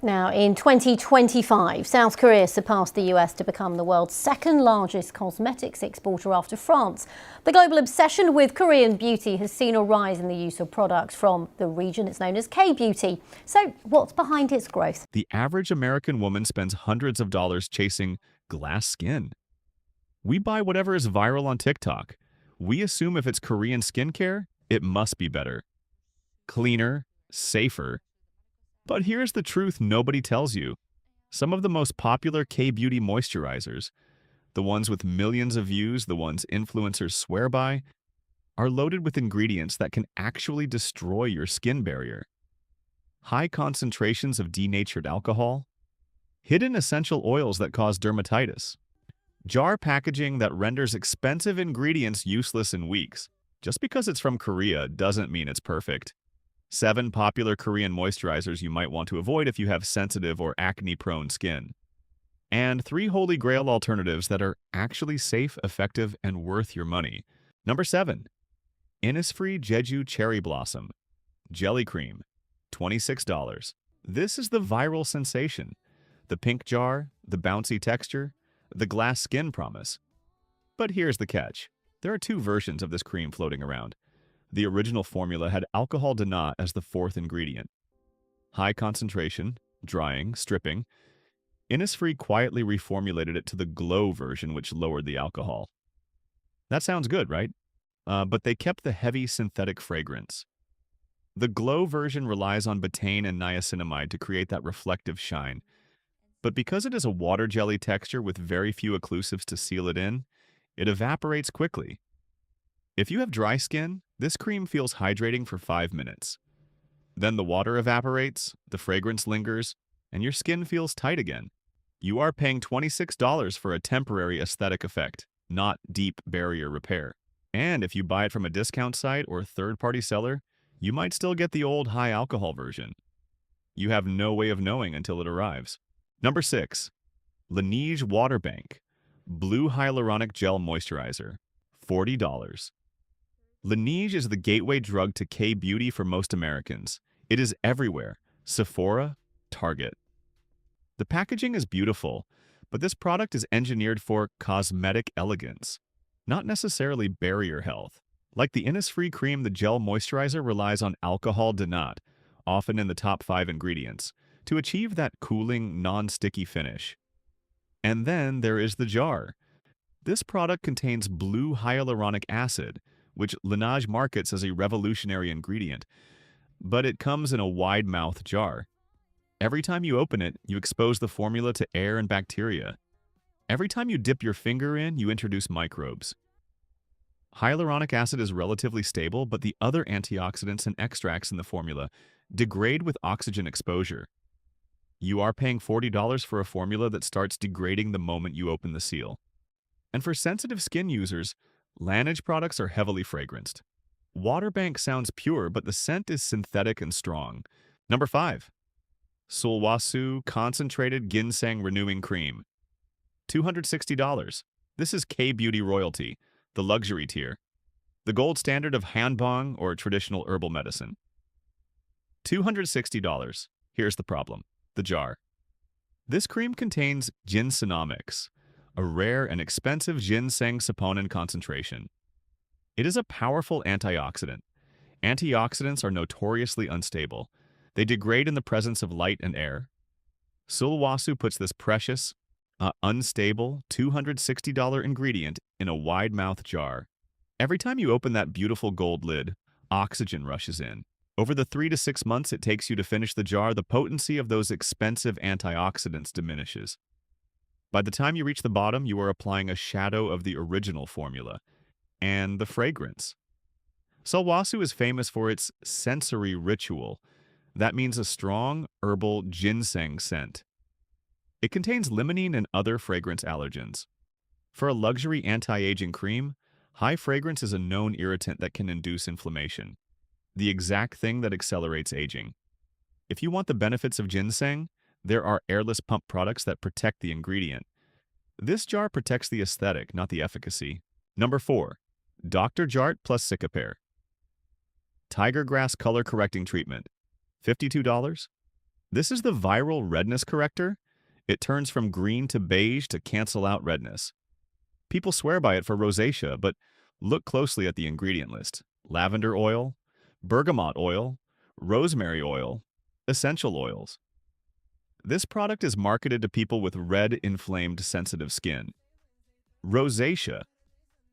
Now, in 2025, South Korea surpassed the US to become the world's second largest cosmetics exporter after France. The global obsession with Korean beauty has seen a rise in the use of products from the region. It's known as K-beauty. So what's behind its growth? The average American woman spends hundreds of dollars chasing glass skin. We buy whatever is viral on TikTok. We assume if it's Korean skincare, it must be better, cleaner, safer. But here's the truth nobody tells you. Some of the most popular K-beauty moisturizers, the ones with millions of views, the ones influencers swear by, are loaded with ingredients that can actually destroy your skin barrier. High concentrations of denatured alcohol, hidden essential oils that cause dermatitis, jar packaging that renders expensive ingredients useless in weeks. Just because it's from Korea doesn't mean it's perfect. 7 popular Korean moisturizers you might want to avoid if you have sensitive or acne-prone skin. And 3 holy grail alternatives that are actually safe, effective, and worth your money. Number 7. Innisfree Jeju Cherry Blossom Jelly Cream, $26. This is the viral sensation. The pink jar, the bouncy texture, the glass skin promise. But here's the catch. There are 2 versions of this cream floating around. The original formula had Alcohol Denat as the 4th ingredient. High concentration, drying, stripping. Innisfree quietly reformulated it to the Glow version, which lowered the alcohol. That sounds good, right? But they kept the heavy synthetic fragrance. The Glow version relies on betaine and niacinamide to create that reflective shine. But because it is a water jelly texture with very few occlusives to seal it in, it evaporates quickly. If you have dry skin, this cream feels hydrating for 5 minutes. Then the water evaporates, the fragrance lingers, and your skin feels tight again. You are paying $26 for a temporary aesthetic effect, not deep barrier repair. And if you buy it from a discount site or third-party seller, you might still get the old high-alcohol version. You have no way of knowing until it arrives. Number 6. Laneige Water Bank Blue Hyaluronic Gel Moisturizer, $40. Laneige is the gateway drug to K-beauty for most Americans. It is everywhere. Sephora, Target. The packaging is beautiful, but this product is engineered for cosmetic elegance, not necessarily barrier health. Like the Innisfree cream, the gel moisturizer relies on Alcohol Denat, often in the top 5 ingredients, to achieve that cooling, non-sticky finish. And then there is the jar. This product contains blue hyaluronic acid, which Laneige markets as a revolutionary ingredient, but it comes in a wide-mouthed jar. Every time you open it, you expose the formula to air and bacteria. Every time you dip your finger in, you introduce microbes. Hyaluronic acid is relatively stable, but the other antioxidants and extracts in the formula degrade with oxygen exposure. You are paying $40 for a formula that starts degrading the moment you open the seal. And for sensitive skin users, Laneige products are heavily fragranced. Waterbank sounds pure, but the scent is synthetic and strong. Number 5. Sulwhasoo Concentrated Ginseng Renewing Cream, $260. This is K-beauty royalty, the luxury tier, the gold standard of hanbong or traditional herbal medicine. $260. Here's the problem. The jar. This cream contains ginsenomics, a rare and expensive ginseng saponin concentration. It is a powerful antioxidant. Antioxidants are notoriously unstable. They degrade in the presence of light and air. Sulwhasoo puts this precious, unstable, $260 ingredient in a wide-mouthed jar. Every time you open that beautiful gold lid, oxygen rushes in. Over the 3 to 6 months it takes you to finish the jar, the potency of those expensive antioxidants diminishes. By the time you reach the bottom, you are applying a shadow of the original formula and the fragrance. Sulwhasoo is famous for its sensory ritual. That means a strong, herbal ginseng scent. It contains limonene and other fragrance allergens. For a luxury anti-aging cream, high fragrance is a known irritant that can induce inflammation, the exact thing that accelerates aging. If you want the benefits of ginseng, there are airless pump products that protect the ingredient. This jar protects the aesthetic, not the efficacy. Number 4. Dr. Jart plus Cicapair Tiger Grass Color Correcting Treatment, $52. This is the viral redness corrector. It turns from green to beige to cancel out redness. People swear by it for rosacea, but look closely at the ingredient list. Lavender oil, bergamot oil, rosemary oil, essential oils. This product is marketed to people with red, inflamed, sensitive skin. Rosacea,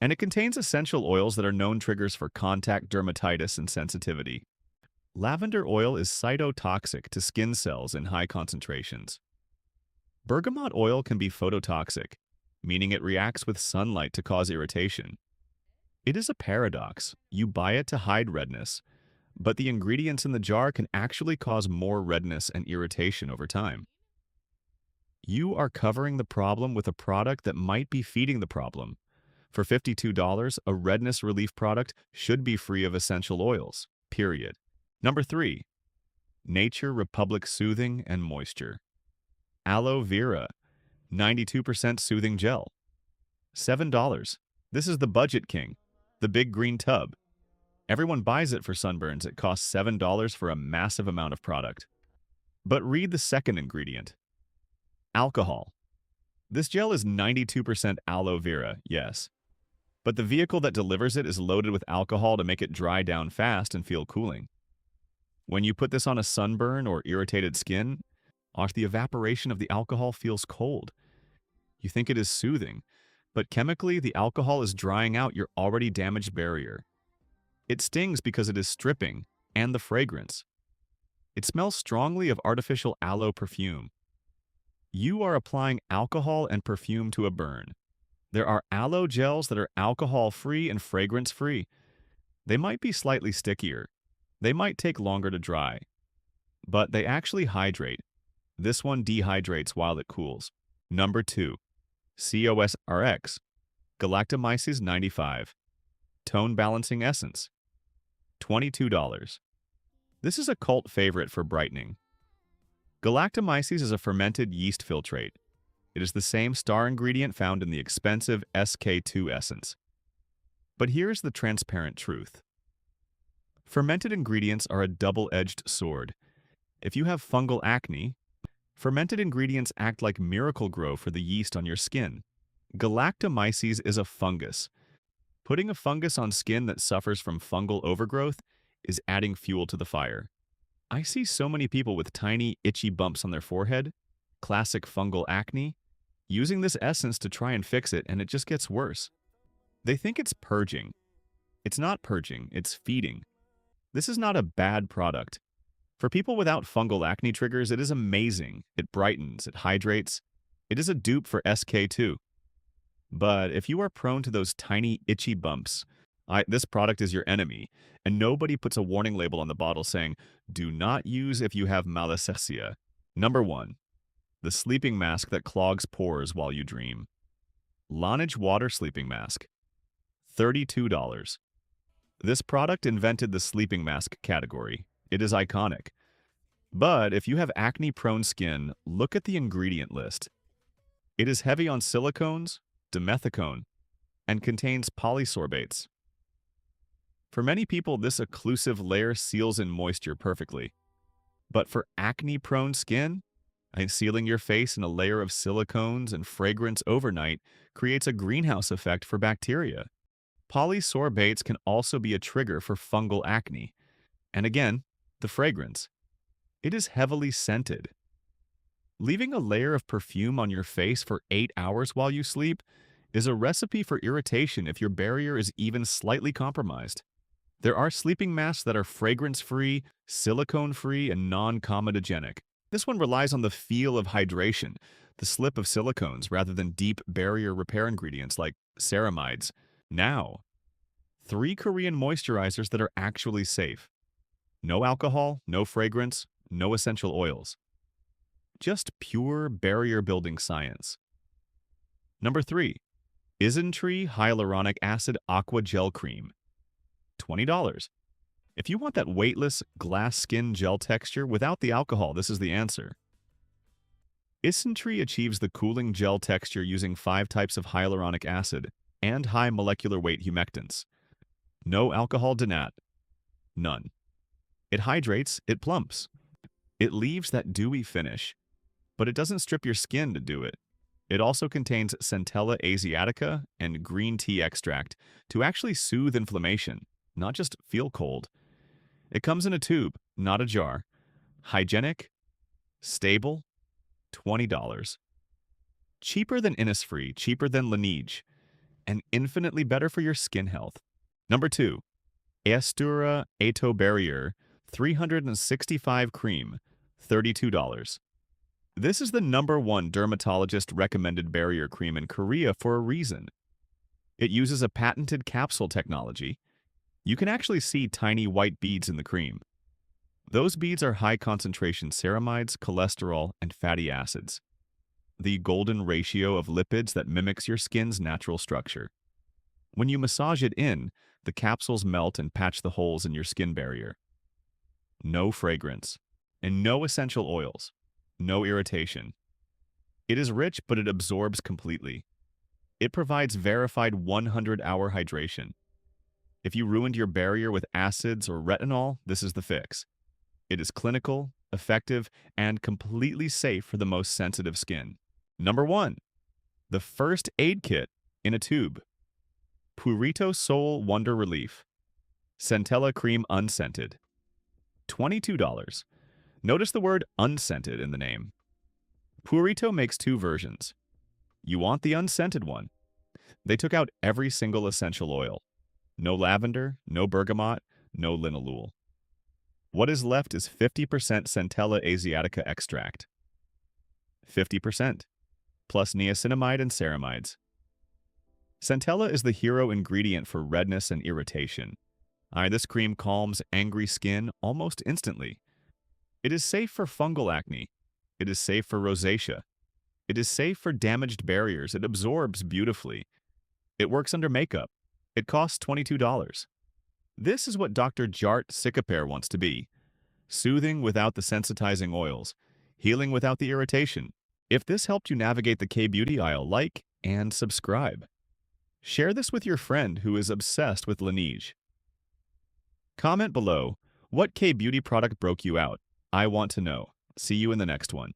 and it contains essential oils that are known triggers for contact dermatitis and sensitivity. Lavender oil is cytotoxic to skin cells in high concentrations. Bergamot oil can be phototoxic, meaning it reacts with sunlight to cause irritation. It is a paradox. You buy it to hide redness, but the ingredients in the jar can actually cause more redness and irritation over time. You are covering the problem with a product that might be feeding the problem. For $52, a redness relief product should be free of essential oils, period. Number 3. Nature Republic Soothing and Moisture. Aloe Vera, 92% Soothing Gel. $7. This is the budget king, the big green tub. Everyone buys it for sunburns. It costs $7 for a massive amount of product. But read the second ingredient. Alcohol. This gel is 92% aloe vera, yes. But the vehicle that delivers it is loaded with alcohol to make it dry down fast and feel cooling. When you put this on a sunburn or irritated skin, the evaporation of the alcohol feels cold. You think it is soothing, but chemically the alcohol is drying out your already damaged barrier. It stings because it is stripping, and the fragrance. It smells strongly of artificial aloe perfume. You are applying alcohol and perfume to a burn. There are aloe gels that are alcohol-free and fragrance-free. They might be slightly stickier. They might take longer to dry. But they actually hydrate. This one dehydrates while it cools. Number 2. COSRX. Galactomyces 95. Tone Balancing Essence. $22. This is a cult favorite for brightening. Galactomyces is a fermented yeast filtrate. It is the same star ingredient found in the expensive SK2 essence. But here's the transparent truth. Fermented ingredients are a double-edged sword. If you have fungal acne, fermented ingredients act like Miracle-Gro for the yeast on your skin. Galactomyces is a fungus. Putting a fungus on skin that suffers from fungal overgrowth is adding fuel to the fire. I see so many people with tiny, itchy bumps on their forehead, classic fungal acne, using this essence to try and fix it, and it just gets worse. They think it's purging. It's not purging, it's feeding. This is not a bad product. For people without fungal acne triggers, it is amazing. It brightens, it hydrates. It is a dupe for SK2. But if you are prone to those tiny, itchy bumps, this product is your enemy, and nobody puts a warning label on the bottle saying, "Do not use if you have malassezia." Number 1. The sleeping mask that clogs pores while you dream. Laneige Water Sleeping Mask. $32. This product invented the sleeping mask category. It is iconic. But if you have acne-prone skin, look at the ingredient list. It is heavy on silicones, dimethicone, and contains polysorbates. For many people, this occlusive layer seals in moisture perfectly. But for acne-prone skin, sealing your face in a layer of silicones and fragrance overnight creates a greenhouse effect for bacteria. Polysorbates can also be a trigger for fungal acne. And again, the fragrance. It is heavily scented. Leaving a layer of perfume on your face for 8 hours while you sleep is a recipe for irritation if your barrier is even slightly compromised. There are sleeping masks that are fragrance-free, silicone-free, and non-comedogenic. This one relies on the feel of hydration, the slip of silicones, rather than deep barrier repair ingredients like ceramides. Now, 3 Korean moisturizers that are actually safe. No alcohol, no fragrance, no essential oils. Just pure barrier-building science. Number 3. Isntree Hyaluronic Acid Aqua Gel Cream. $20. If you want that weightless, glass skin gel texture without the alcohol, this is the answer. Isntree achieves the cooling gel texture using 5 types of hyaluronic acid and high molecular weight humectants. No Alcohol Denat. None. It hydrates, it plumps. It leaves that dewy finish, but it doesn't strip your skin to do it. It also contains Centella asiatica and green tea extract to actually soothe inflammation, not just feel cold. It comes in a tube, not a jar. Hygienic, stable, $20. Cheaper than Innisfree, cheaper than Laneige, and infinitely better for your skin health. Number 2. Aestura Atobarrier 365 Cream, $32. This is the #1 dermatologist-recommended barrier cream in Korea for a reason. It uses a patented capsule technology. You can actually see tiny white beads in the cream. Those beads are high-concentration ceramides, cholesterol, and fatty acids. The golden ratio of lipids that mimics your skin's natural structure. When you massage it in, the capsules melt and patch the holes in your skin barrier. No fragrance, and no essential oils. No irritation. It is rich, but it absorbs completely. It provides verified 100-hour hydration. If you ruined your barrier with acids or retinol, this is the fix. It is clinical, effective, and completely safe for the most sensitive skin. Number 1. The first aid kit in a tube. Purito Soul Wonder Relief. Centella Cream Unscented. $22. Notice the word unscented in the name. Purito makes 2 versions. You want the unscented one. They took out every single essential oil. No lavender, no bergamot, no linalool. What is left is 50% Centella asiatica extract. 50%, plus niacinamide and ceramides. Centella is the hero ingredient for redness and irritation. This cream calms angry skin almost instantly. It is safe for fungal acne. It is safe for rosacea. It is safe for damaged barriers. It absorbs beautifully. It works under makeup. It costs $22. This is what Dr. Jart Cicapair wants to be. Soothing without the sensitizing oils. Healing without the irritation. If this helped you navigate the kbeauty aisle, like and subscribe. Share this with your friend who is obsessed with Laneige. Comment below, what kbeauty product broke you out? I want to know. See you in the next one.